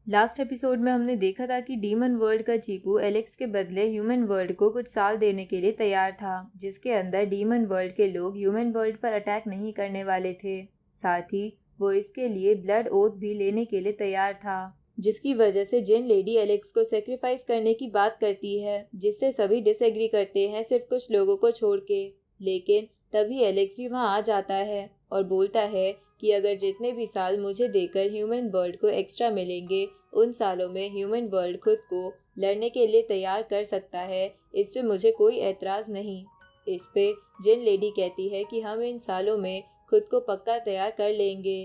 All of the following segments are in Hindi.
लास्ट एपिसोड में हमने देखा था कि डीमन वर्ल्ड का चीपू एलेक्स के बदले ह्यूमन वर्ल्ड को कुछ साल देने के लिए तैयार था, जिसके अंदर डीमन वर्ल्ड के लोग ह्यूमन वर्ल्ड पर अटैक नहीं करने वाले थे। साथ ही वो इसके लिए ब्लड ओथ भी लेने के लिए तैयार था, जिसकी वजह से जिन लेडी एलेक्स को सेक्रीफाइस करने की बात करती है, जिससे सभी डिसएग्री करते हैं सिर्फ कुछ लोगों को छोड़ के। लेकिन तभी एलेक्स भी वहाँ आ जाता है और बोलता है कि अगर जितने भी साल मुझे देकर ह्यूमन वर्ल्ड को एक्स्ट्रा मिलेंगे, उन सालों में ह्यूमन वर्ल्ड खुद को लड़ने के लिए तैयार कर सकता है। इस पे मुझे कोई एतराज़ नहीं। इस पे जिन लेडी कहती है कि हम इन सालों में खुद को पक्का तैयार कर लेंगे।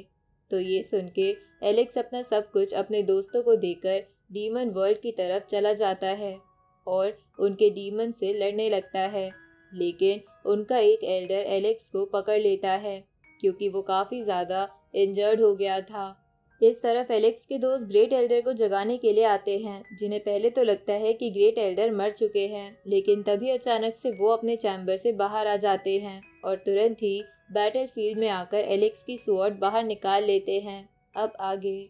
तो ये सुन के एलेक्स अपना सब कुछ अपने दोस्तों को देकर डीमन वर्ल्ड की तरफ चला जाता है और उनके डीमन से लड़ने लगता है। लेकिन उनका एक एल्डर एलेक्स को पकड़ लेता है, क्योंकि वो काफ़ी ज़्यादा इंजर्ड हो गया था। इस तरफ एलेक्स के दोस्त ग्रेट एल्डर को जगाने के लिए आते हैं, जिन्हें पहले तो लगता है कि ग्रेट एल्डर मर चुके हैं, लेकिन तभी अचानक से वो अपने चैम्बर से बाहर आ जाते हैं और तुरंत ही बैटलफील्ड में आकर एलेक्स की स्वॉर्ड बाहर निकाल लेते हैं। अब आगे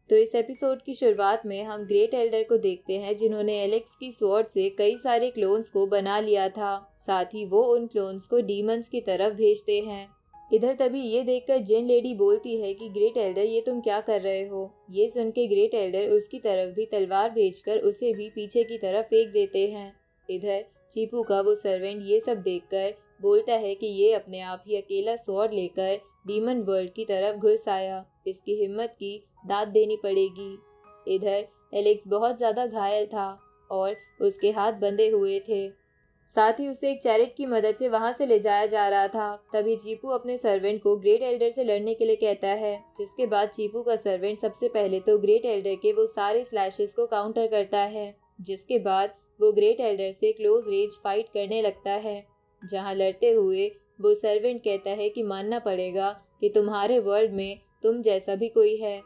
तो इस एपिसोड की शुरुआत में हम ग्रेट एल्डर को देखते हैं, जिन्होंने एलेक्स की स्वॉर्ड से कई सारे क्लोन्स को बना लिया था। साथ ही वो उन क्लोन्स को डीमंस की तरफ भेजते हैं। इधर तभी ये देखकर जिन लेडी बोलती है कि ग्रेट एल्डर ये तुम क्या कर रहे हो। ये सुन के ग्रेट एल्डर उसकी तरफ भी तलवार भेजकर उसे भी पीछे की तरफ फेंक देते हैं। इधर चीपू का वो सर्वेंट ये सब देखकर बोलता है कि ये अपने आप ही अकेला स्वॉर्ड लेकर डीमन वर्ल्ड की तरफ घुस आया, इसकी हिम्मत की दाद देनी पड़ेगी। इधर एलेक्स बहुत ज़्यादा घायल था और उसके हाथ बंधे हुए थे। साथ ही उसे एक चैरेट की मदद से वहां से ले जाया जा रहा था। तभी चीपू अपने सर्वेंट को ग्रेट एल्डर से लड़ने के लिए कहता है, जिसके बाद चीपू का सर्वेंट सबसे पहले तो ग्रेट एल्डर के वो सारे स्लैशेस को काउंटर करता है, जिसके बाद वो ग्रेट एल्डर से क्लोज रेंज फाइट करने लगता है। जहां लड़ते हुए वो सर्वेंट कहता है कि मानना पड़ेगा कि तुम्हारे वर्ल्ड में तुम जैसा भी कोई है।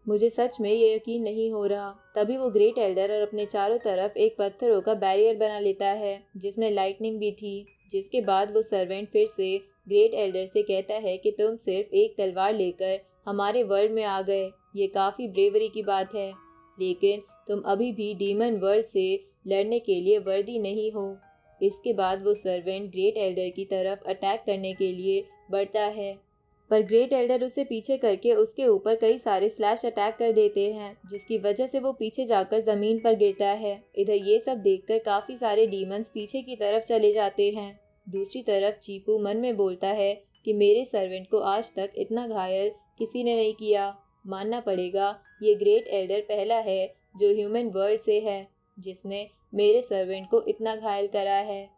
मुझे सच में ये यकीन नहीं हो रहा। तभी वो ग्रेट एल्डर और अपने चारों तरफ एक पत्थरों का बैरियर बना लेता है, जिसमें लाइटनिंग भी थी। जिसके बाद वो सर्वेंट फिर से ग्रेट एल्डर से कहता है कि तुम सिर्फ एक तलवार लेकर हमारे वर्ल्ड में आ गए, ये काफ़ी ब्रेवरी की बात है, लेकिन तुम अभी भी डीमन वर्ल्ड से लड़ने के लिए वर्दी नहीं हो। इसके बाद वो सर्वेंट ग्रेट एल्डर की तरफ अटैक करने के लिए बढ़ता है, पर ग्रेट एल्डर उसे पीछे करके उसके ऊपर कई सारे स्लैश अटैक कर देते हैं, जिसकी वजह से वो पीछे जाकर ज़मीन पर गिरता है। इधर ये सब देखकर काफ़ी सारे डीमंस पीछे की तरफ चले जाते हैं। दूसरी तरफ चीपू मन में बोलता है कि मेरे सर्वेंट को आज तक इतना घायल किसी ने नहीं किया। मानना पड़ेगा ये ग्रेट एल्डर पहला है जो ह्यूमन वर्ल्ड से है, जिसने मेरे सर्वेंट को इतना घायल करा है।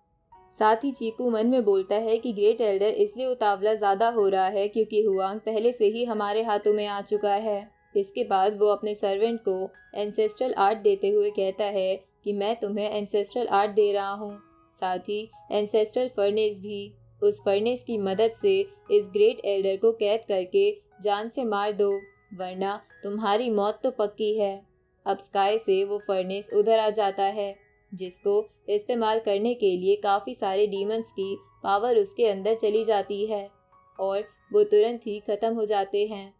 साथ ही चीपू मन में बोलता है कि ग्रेट एल्डर इसलिए उतावला ज़्यादा हो रहा है क्योंकि हुआंग पहले से ही हमारे हाथों में आ चुका है। इसके बाद वो अपने सर्वेंट को एंसेस्ट्रल आर्ट देते हुए कहता है कि मैं तुम्हें एंसेस्ट्रल आर्ट दे रहा हूँ, साथ ही एंसेस्ट्रल फर्नेस भी। उस फर्नेस की मदद से इस ग्रेट एल्डर को कैद करके जान से मार दो, वरना तुम्हारी मौत तो पक्की है। अब स्काई से वो फर्नेस उधर आ जाता है, जिसको इस्तेमाल करने के लिए काफ़ी सारे डीमंस की पावर उसके अंदर चली जाती है और वो तुरंत ही ख़त्म हो जाते हैं।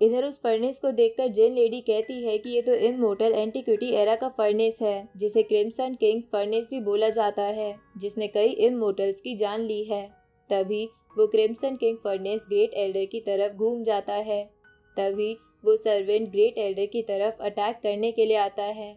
इधर उस फर्नेस को देखकर जेन लेडी कहती है कि ये तो इममोर्टल एंटिक्विटी एरा का फर्नेस है, जिसे क्रिम्सन किंग फर्नेस भी बोला जाता है, जिसने कई इममोर्टल्स की जान ली है। तभी वो crimson king furnace great Elder की तरफ घूम जाता है। तभी वो सर्वेंट ग्रेट एल्डर की तरफ अटैक करने के लिए आता है,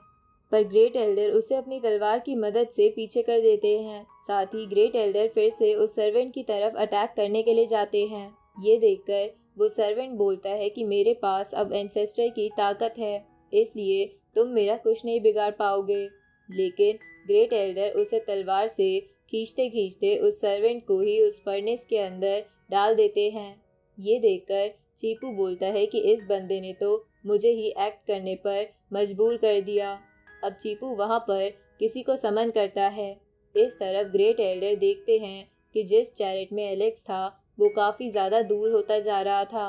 पर ग्रेट एल्डर उसे अपनी तलवार की मदद से पीछे कर देते हैं। साथ ही ग्रेट एल्डर फिर से उस सर्वेंट की तरफ अटैक करने के लिए जाते हैं। ये देखकर वो सर्वेंट बोलता है कि मेरे पास अब एंसेस्टर की ताकत है, इसलिए तुम मेरा कुछ नहीं बिगाड़ पाओगे। लेकिन ग्रेट एल्डर उसे तलवार से खींचते खींचते उस सर्वेंट को ही उस फर्नेस के अंदर डाल देते हैं। ये देखकर चीपू बोलता है कि इस बंदे ने तो मुझे ही एक्ट करने पर मजबूर कर दिया। अब चीपू वहाँ पर किसी को समन करता है। इस तरफ ग्रेट एल्डर देखते हैं कि जिस चैरेट में एलेक्स था वो काफ़ी ज़्यादा दूर होता जा रहा था।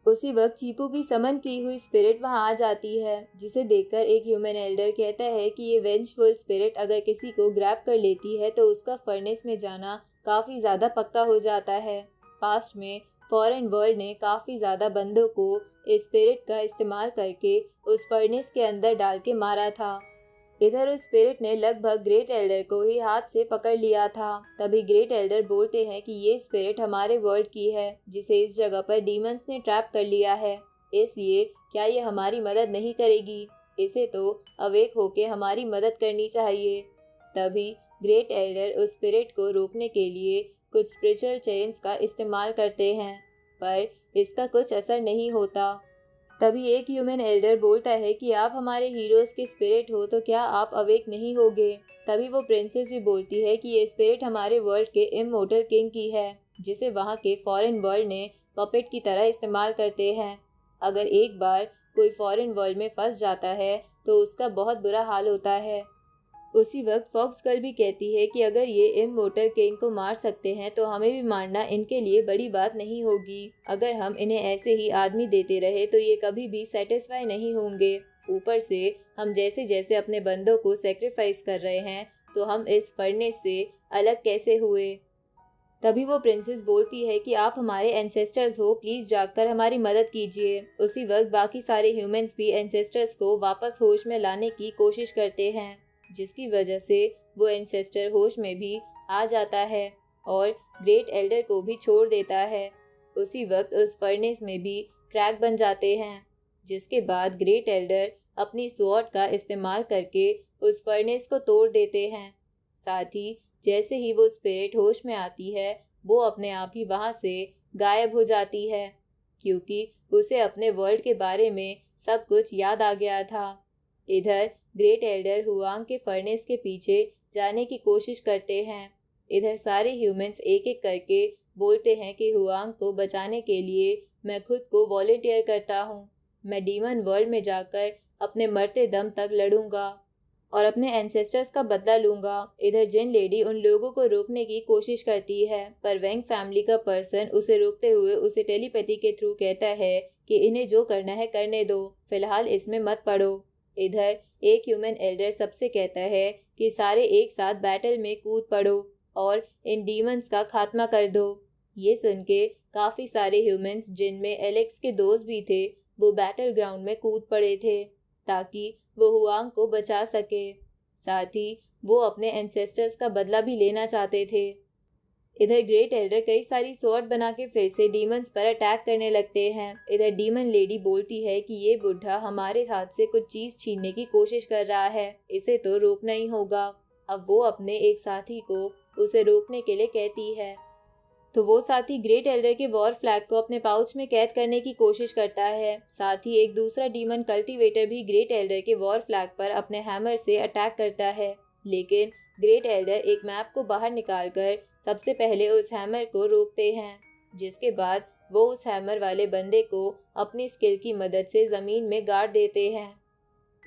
उसी वक्त चीपू की समन की हुई स्पिरिट वहाँ आ जाती है, जिसे देखकर एक ह्यूमन एल्डर कहता है कि ये वेंजफुल स्पिरिट अगर किसी को ग्रैब कर लेती है तो उसका फर्नेस में जाना काफ़ी ज़्यादा पक्का हो जाता है। पास्ट में फॉरेन वर्ल्ड ने काफ़ी ज़्यादा बंदों को स्पिरिट का इस्तेमाल करके उस फर्नेस के अंदर डाल के मारा था। इधर उस स्पिरिट ने लगभग ग्रेट एल्डर को ही हाथ से पकड़ लिया था। तभी ग्रेट एल्डर बोलते हैं कि ये स्पिरिट हमारे वर्ल्ड की है, जिसे इस जगह पर डीमंस ने ट्रैप कर लिया है, इसलिए क्या ये हमारी मदद नहीं करेगी? इसे तो अवेक होके हमारी मदद करनी चाहिए। तभी ग्रेट एल्डर उस स्पिरिट को रोकने के लिए कुछ स्पिरिचुअल चेन्स का इस्तेमाल करते हैं, पर इसका कुछ असर नहीं होता। तभी एक ह्यूमन एल्डर बोलता है कि आप हमारे हीरोज के स्पिरिट हो, तो क्या आप अवेक नहीं होगे? तभी वो प्रिंसेस भी बोलती है कि ये स्पिरिट हमारे वर्ल्ड के इममॉर्टल किंग की है, जिसे वहाँ के फॉरेन वर्ल्ड ने पपेट की तरह इस्तेमाल करते हैं। अगर एक बार कोई फॉरेन वर्ल्ड में फंस जाता है तो उसका बहुत बुरा हाल होता है। उसी वक्त फॉक्स गर्ल भी कहती है कि अगर ये इममॉर्टल किंग को मार सकते हैं तो हमें भी मारना इनके लिए बड़ी बात नहीं होगी। अगर हम इन्हें ऐसे ही आदमी देते रहे तो ये कभी भी सेटिस्फाई नहीं होंगे। ऊपर से हम जैसे जैसे अपने बंदों को सेक्रीफाइस कर रहे हैं, तो हम इस फर्नेस से अलग कैसे हुए? तभी वो प्रिंसेस बोलती है कि आप हमारे एंसेस्टर्स हो, प्लीज़ जाकर हमारी मदद कीजिए। उसी वक्त बाकी सारे ह्यूमंस भी एंसेस्टर्स को वापस होश में लाने की कोशिश करते हैं, जिसकी वजह से वो एंसेस्टर होश में भी आ जाता है और ग्रेट एल्डर को भी छोड़ देता है। उसी वक्त उस फर्नेस में भी क्रैक बन जाते हैं, जिसके बाद ग्रेट एल्डर अपनी स्वॉर्ड का इस्तेमाल करके उस फर्नेस को तोड़ देते हैं। साथ ही जैसे ही वो स्पिरिट होश में आती है, वो अपने आप ही वहाँ से गायब हो जाती है, क्योंकि उसे अपने वर्ल्ड के बारे में सब कुछ याद आ गया था। इधर ग्रेट एल्डर हुआंग के फर्नेस के पीछे जाने की कोशिश करते हैं। इधर सारे ह्यूमंस एक एक करके बोलते हैं कि हुआंग को बचाने के लिए मैं खुद को वॉलंटियर करता हूँ। मैं डीमन वर्ल्ड में जाकर अपने मरते दम तक लड़ूंगा और अपने एंसेस्टर्स का बदला लूंगा। इधर जिन लेडी उन लोगों को रोकने की कोशिश करती है, पर वेंग फैमिली का पर्सन उसे रोकते हुए उसे टेलीपैथी के थ्रू कहता है कि इन्हें जो करना है करने दो, फिलहाल इसमें मत पड़ो। इधर एक ह्यूमन एल्डर सबसे कहता है कि सारे एक साथ बैटल में कूद पड़ो और इन डीमंस का खात्मा कर दो। ये सुन के काफ़ी सारे ह्यूमंस, जिनमें एलेक्स के दोस्त भी थे, वो बैटल ग्राउंड में कूद पड़े थे ताकि वो हुआंग को बचा सके। साथ ही वो अपने एंसेस्टर्स का बदला भी लेना चाहते थे। इधर ग्रेट एल्डर कई सारी स्वॉर्ड बना के फिर से डीमंस पर अटैक करने लगते हैं। इधर डीमन लेडी बोलती है कि ये बुढ़ा हमारे हाथ से कुछ चीज़ छीनने की कोशिश कर रहा है, इसे तो रोकना ही होगा। अब वो अपने एक साथी को उसे रोकने के लिए कहती है, तो वो साथी ग्रेट एल्डर के वॉर फ्लैग को अपने पाउच में कैद करने की कोशिश करता है। साथ ही एक दूसरा डीमन कल्टीवेटर भी ग्रेट एल्डर के वॉर फ्लैग पर अपने हैमर से अटैक करता है, लेकिन ग्रेट एल्डर एक मैप को बाहर निकालकर सबसे पहले उस हैमर को रोकते हैं, जिसके बाद वो उस हैमर वाले बंदे को अपनी स्किल की मदद से ज़मीन में गाड़ देते हैं।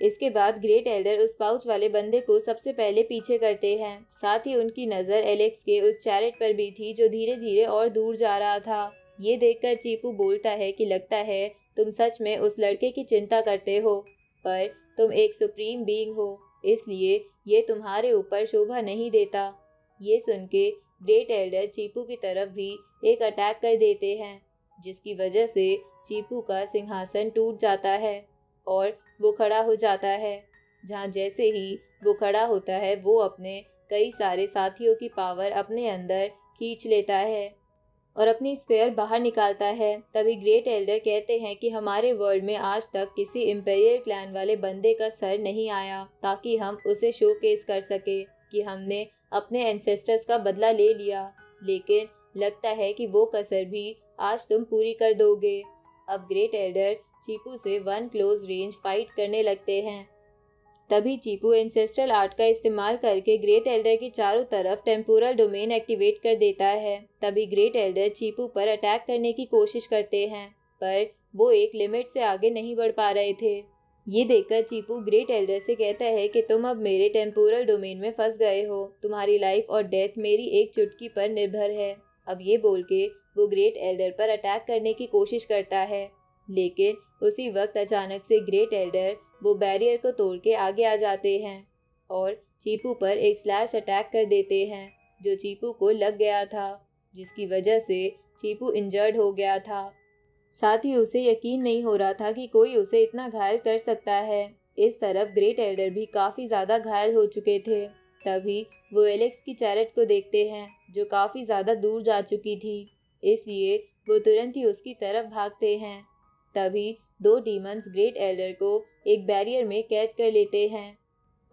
इसके बाद ग्रेट एल्डर उस पाउच वाले बंदे को सबसे पहले पीछे करते हैं। साथ ही उनकी नज़र एलेक्स के उस चैरेट पर भी थी, जो धीरे धीरे और दूर जा रहा था। ये देखकर चीपू बोलता है कि लगता है तुम सच में उस लड़के की चिंता करते हो, पर तुम एक सुप्रीम बीइंग हो, इसलिए ये तुम्हारे ऊपर शोभा नहीं देता। ये सुन के ग्रेट एल्डर चीपू की तरफ भी एक अटैक कर देते हैं, जिसकी वजह से चीपू का सिंहासन टूट जाता है और वो खड़ा हो जाता है। जहाँ जैसे ही वो खड़ा होता है, वो अपने कई सारे साथियों की पावर अपने अंदर खींच लेता है और अपनी स्पेयर बाहर निकालता है। तभी ग्रेट एल्डर कहते हैं कि हमारे वर्ल्ड में आज तक किसी इम्पेरियल क्लैन वाले बंदे का सर नहीं आया, ताकि हम उसे शोकेस कर सके कि हमने अपने एंसेस्टर्स का बदला ले लिया, लेकिन लगता है कि वो कसर भी आज तुम पूरी कर दोगे। अब ग्रेट एल्डर चीपू से वन क्लोज रेंज फाइट करने लगते हैं। तभी चीपू एंसेस्ट्रल आर्ट का इस्तेमाल करके ग्रेट एल्डर की चारों तरफ टेम्पोरल डोमेन एक्टिवेट कर देता है। तभी ग्रेट एल्डर चीपू पर अटैक करने की कोशिश करते हैं, पर वो एक लिमिट से आगे नहीं बढ़ पा रहे थे। ये देखकर चीपू ग्रेट एल्डर से कहता है कि तुम अब मेरे टेम्पोरल डोमेन में फंस गए हो, तुम्हारी लाइफ और डेथ मेरी एक चुटकी पर निर्भर है। अब ये बोल के वो ग्रेट एल्डर पर अटैक करने की कोशिश करता है, लेकिन उसी वक्त अचानक से ग्रेट एल्डर वो बैरियर को तोड़ के आगे आ जाते हैं और चीपू पर एक स्लैश अटैक कर देते हैं, जो चीपू को लग गया था, जिसकी वजह से चीपू इंजर्ड हो गया था। साथ ही उसे यकीन नहीं हो रहा था कि कोई उसे इतना घायल कर सकता है। इस तरफ ग्रेट एल्डर भी काफ़ी ज़्यादा घायल हो चुके थे। तभी वो एलेक्स की चैरेट को देखते हैं जो काफ़ी ज़्यादा दूर जा चुकी थी, इसलिए वो तुरंत ही उसकी तरफ भागते हैं। तभी दो डीमंस ग्रेट एल्डर को एक बैरियर में कैद कर लेते हैं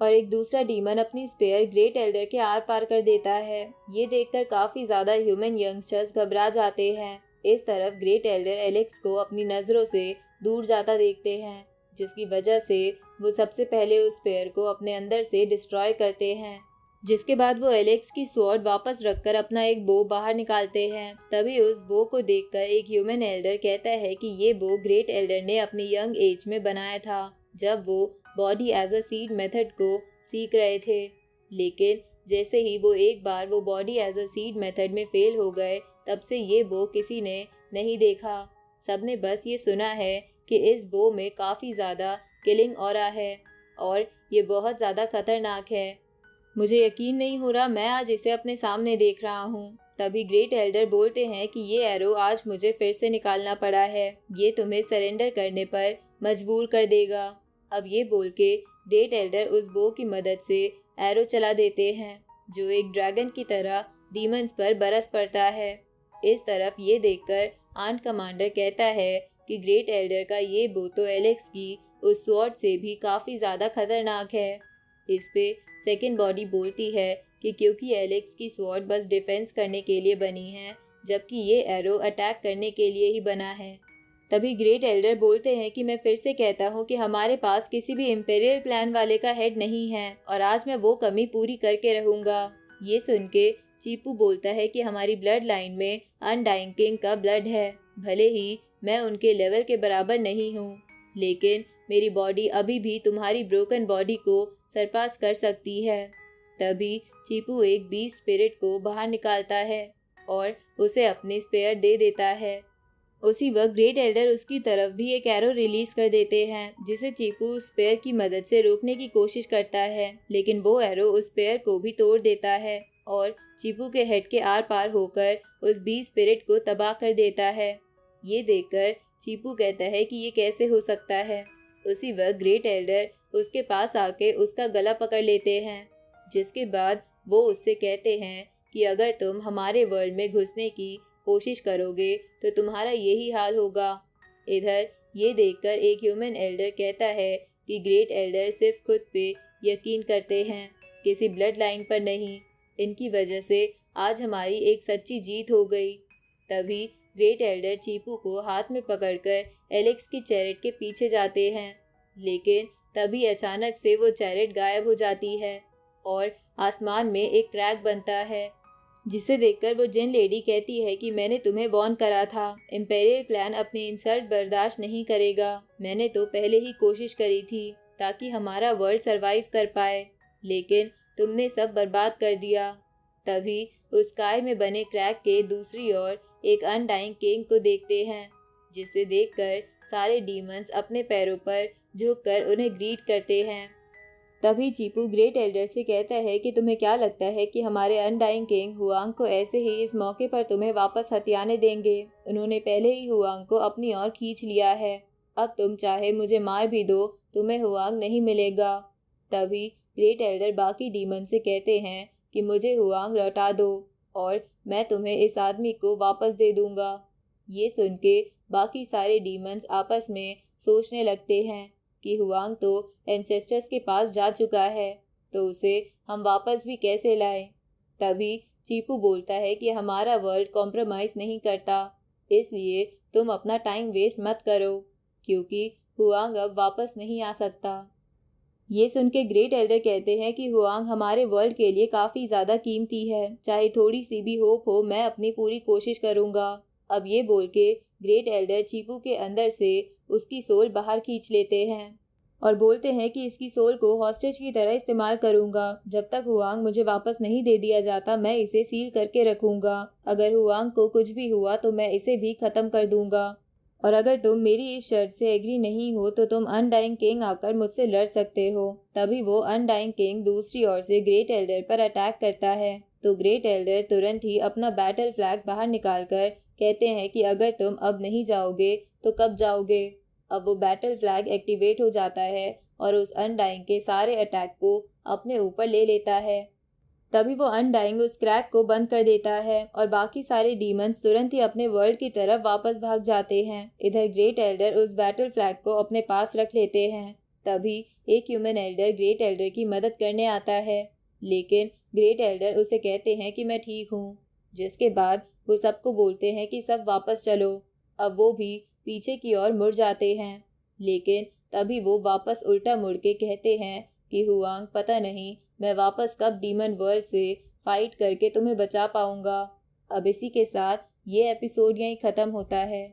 और एक दूसरा डीमन अपनी स्पेयर ग्रेट एल्डर के आर पार कर देता है। ये देखकर काफ़ी ज़्यादा ह्यूमन यंगस्टर्स घबरा जाते हैं। इस तरफ ग्रेट एल्डर एलेक्स को अपनी नज़रों से दूर जाता देखते हैं, जिसकी वजह से वो सबसे पहले उस स्पेयर को अपने अंदर से डिस्ट्रॉय करते हैं। जिसके बाद वो एलेक्स की स्वॉर्ड वापस रखकर अपना एक बो बाहर निकालते हैं। तभी उस बो को देखकर एक ह्यूमन एल्डर कहता है कि ये बो ग्रेट एल्डर ने अपनी यंग एज में बनाया था, जब वो body as a seed method को सीख रहे थे। लेकिन जैसे ही वो एक बार वो body as a seed method में फेल हो गए, तब से ये बो किसी ने नहीं देखा। सबने बस ये सुना है कि इस बो में काफ़ी ज़्यादा किलिंग ऑरा है और ये बहुत ज़्यादा खतरनाक है। मुझे यकीन नहीं हो रहा मैं आज इसे अपने सामने देख रहा हूँ। तभी ग्रेट एल्डर बोलते हैं कि ये एरो आज मुझे फिर से निकालना पड़ा है, ये तुम्हें सरेंडर करने पर मजबूर कर देगा। अब ये बोल के ग्रेट एल्डर उस बो की मदद से एरो चला देते हैं, जो एक ड्रैगन की तरह डीमंस पर बरस पड़ता है। इस तरफ ये देखकर आर्ट कमांडर कहता है कि ग्रेट एल्डर का ये बो तो एलेक्स की उस स्वॉर्ड से भी काफ़ी ज़्यादा खतरनाक है। इस पे सेकंड बॉडी बोलती है कि क्योंकि एलेक्स की स्वॉर्ड बस डिफेंस करने के लिए बनी है, जबकि ये एरो अटैक करने के लिए ही बना है। तभी ग्रेट एल्डर बोलते हैं कि मैं फिर से कहता हूँ कि हमारे पास किसी भी इम्पेरियल क्लैन वाले का हेड नहीं है और आज मैं वो कमी पूरी करके रहूँगा। ये सुन के चीपू बोलता है कि हमारी ब्लड लाइन में अनडाइंग किंग का ब्लड है। भले ही मैं उनके लेवल के बराबर नहीं हूँ, लेकिन मेरी बॉडी अभी भी तुम्हारी ब्रोकन बॉडी को सरपास कर सकती है। तभी चीपू एक बीस्ट स्पिरिट को बाहर निकालता है और उसे अपनी स्पेयर दे देता है। उसी वक्त ग्रेट एल्डर उसकी तरफ भी एक एरो रिलीज कर देते हैं, जिसे चीपू स्पेयर की मदद से रोकने की कोशिश करता है, लेकिन वो एरो उस स्पेयर को भी तोड़ देता है और चीपू के हेड के आर पार होकर उस बीस्ट स्पिरिट को तबाह कर देता है। ये देखकर चीपू कहता है कि ये कैसे हो सकता है। उसी वक्त ग्रेट एल्डर उसके पास आके उसका गला पकड़ लेते हैं, जिसके बाद वो उससे कहते हैं कि अगर तुम हमारे वर्ल्ड में घुसने की कोशिश करोगे तो तुम्हारा यही हाल होगा। इधर ये देखकर एक ह्यूमन एल्डर कहता है कि ग्रेट एल्डर सिर्फ खुद पे यकीन करते हैं, किसी ब्लड लाइन पर नहीं। इनकी वजह से आज हमारी एक सच्ची जीत हो गई। तभी ग्रेट एल्डर चीपू को हाथ में पकड़कर एलेक्स की चैरेट के पीछे जाते हैं, लेकिन तभी अचानक से वो चैरेट गायब हो जाती है और आसमान में एक क्रैक बनता है, जिसे देखकर वो जिन लेडी कहती है कि मैंने तुम्हें वॉर्न करा था, इम्पेरियल क्लैन अपनी इंसल्ट बर्दाश्त नहीं करेगा। मैंने तो पहले ही कोशिश करी थी ताकि हमारा वर्ल्ड सरवाइव कर पाए, लेकिन तुमने सब बर्बाद कर दिया। तभी उस स्काई में बने क्रैक के दूसरी ओर एक अनडाइंग किंग को देखते हैं, जिसे देखकर सारे डीमंस अपने पैरों पर झुककर उन्हें ग्रीट करते हैं। तभी चीपू ग्रेट एल्डर से कहता है कि तुम्हें क्या लगता है कि हमारे अनडाइंग किंग हुआंग को ऐसे ही इस मौके पर तुम्हें वापस हथियाने देंगे? उन्होंने पहले ही हुआंग को अपनी ओर खींच लिया है। अब तुम चाहे मुझे मार भी दो, तुम्हें हुआंग नहीं मिलेगा। तभी ग्रेट एल्डर बाकी डीमन से कहते हैं कि मुझे हुआंग लौटा दो और मैं तुम्हें इस आदमी को वापस दे दूंगा। ये सुन के बाकी सारे डीमंस आपस में सोचने लगते हैं कि हुआंग तो एंसेस्टर्स के पास जा चुका है, तो उसे हम वापस भी कैसे लाएं। तभी चीपू बोलता है कि हमारा वर्ल्ड कॉम्प्रोमाइज़ नहीं करता, इसलिए तुम अपना टाइम वेस्ट मत करो, क्योंकि हुआंग अब वापस नहीं आ सकता। ये सुन के ग्रेट एल्डर कहते हैं कि हुआंग हमारे वर्ल्ड के लिए काफ़ी ज़्यादा कीमती है, चाहे थोड़ी सी भी होप हो मैं अपनी पूरी कोशिश करूँगा। अब ये बोल के ग्रेट एल्डर चीपू के अंदर से उसकी सोल बाहर खींच लेते हैं और बोलते हैं कि इसकी सोल को हॉस्टेज की तरह इस्तेमाल करूँगा। जब तक हुआंग मुझे वापस नहीं दे दिया जाता मैं इसे सील करके रखूँगा। अगर हुआंग को कुछ भी हुआ तो मैं इसे भी ख़त्म कर दूँगा, और अगर तुम मेरी इस शर्त से एग्री नहीं हो तो तुम अनडाइंग किंग आकर मुझसे लड़ सकते हो। तभी वो अनडाइंग किंग दूसरी ओर से ग्रेट एल्डर पर अटैक करता है, तो ग्रेट एल्डर तुरंत ही अपना बैटल फ्लैग बाहर निकालकर कहते हैं कि अगर तुम अब नहीं जाओगे तो कब जाओगे। अब वो बैटल फ्लैग एक्टिवेट हो जाता है और उस अनडाइंग के सारे अटैक को अपने ऊपर ले लेता है। तभी वो अनडाइंग उस क्रैक को बंद कर देता है और बाकी सारे डीमंस तुरंत ही अपने वर्ल्ड की तरफ वापस भाग जाते हैं। इधर ग्रेट एल्डर उस बैटल फ्लैग को अपने पास रख लेते हैं। तभी एक ह्यूमन एल्डर ग्रेट एल्डर की मदद करने आता है, लेकिन ग्रेट एल्डर उसे कहते हैं कि मैं ठीक हूँ। जिसके बाद वो सबको बोलते हैं कि सब वापस चलो। अब वो भी पीछे की ओर मुड़ जाते हैं, लेकिन तभी वो वापस उल्टा मुड़ के कहते हैं कि हुआंग, पता नहीं मैं वापस कब डीमन वर्ल्ड से फाइट करके तुम्हें बचा पाऊंगा। अब इसी के साथ ये एपिसोड यहीं ख़त्म होता है।